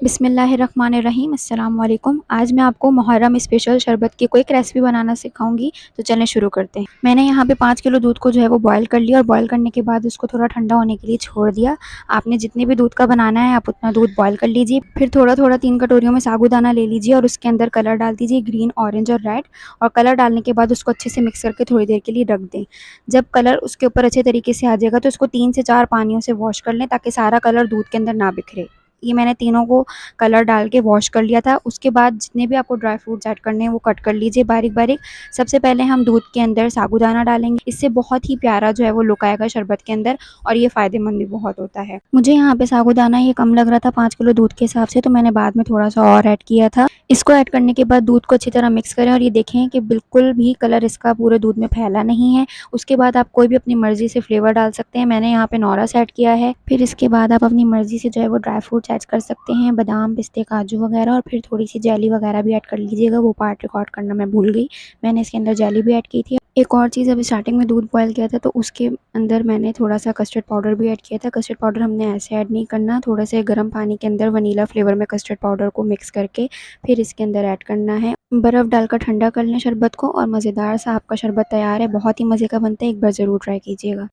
बिस्मिल्लाहिर्रहमानिर्रहीम अस्सलाम वालेकुम। आज मैं आपको मुहर्रम स्पेशल शरबत की कोई एक रेसिपी बनाना सिखाऊंगी। तो चलें शुरू करते हैं। मैंने यहाँ पे 5 किलो दूध को जो है वो बॉयल कर लिया और बॉयल करने के बाद उसको थोड़ा ठंडा होने के लिए छोड़ दिया। आपने जितने भी दूध का बनाना है आप उतना दूध बॉयल कर लीजिए। फिर थोड़ा थोड़ा 3 कटोरियों में साबूदाना ले लीजिए और उसके अंदर कलर डाल दीजिए, ग्रीन, ऑरेंज और रेड। और कलर डालने के बाद उसको अच्छे से मिक्स करके थोड़ी देर के लिए रख दें। जब कलर उसके ऊपर अच्छे तरीके से आ जाएगा तो उसको 3 से 4 पानियों से वॉश कर लें ताकि सारा कलर दूध के अंदर ना बिखरे। ये मैंने तीनों को कलर डाल के वॉश कर लिया था। उसके बाद जितने भी आपको ड्राई फ्रूट्स ऐड करने हैं वो कट कर लीजिए बारीक बारीक। सबसे पहले हम दूध के अंदर साबूदाना डालेंगे। इससे बहुत ही प्यारा जो है वो लुक आएगा शरबत के अंदर और ये फ़ायदेमंद भी बहुत होता है। मुझे यहाँ पे साबूदाना ये कम लग रहा था 5 किलो दूध के हिसाब से, तो मैंने बाद में थोड़ा सा और ऐड किया था। इसको ऐड करने के बाद दूध को अच्छी तरह मिक्स करें और ये देखें कि बिल्कुल भी कलर इसका पूरे दूध में फैला नहीं है। उसके बाद आप कोई भी अपनी मर्ज़ी से फ्लेवर डाल सकते हैं। मैंने यहाँ पे नौरस ऐड किया है। फिर इसके बाद आप अपनी मर्ज़ी से जो है वो ड्राई फ्रूट्स ऐड कर सकते हैं, बादाम, पिस्ते, काजू वगैरह। और फिर थोड़ी सी जेली वगैरह भी ऐड कर लीजिएगा, वो पार्ट रिकॉर्ड करना मैं भूल गई। मैंने इसके अंदर जेली भी ऐड की थी। एक और चीज़, अभी स्टार्टिंग में दूध बॉयल किया था तो उसके अंदर मैंने थोड़ा सा कस्टर्ड पाउडर भी ऐड किया था। कस्टर्ड पाउडर हमने ऐसे ऐड नहीं करना, थोड़ा से गर्म पानी के अंदर वनीला फ्लेवर में कस्टर्ड पाउडर को मिक्स करके फिर इसके अंदर ऐड करना है। बर्फ़ डालकर ठंडा कर लें शरबत को और मज़ेदार सा आपका शरबत तैयार है। बहुत ही मज़े का बनता है, एक बार ज़रूर ट्राई कीजिएगा।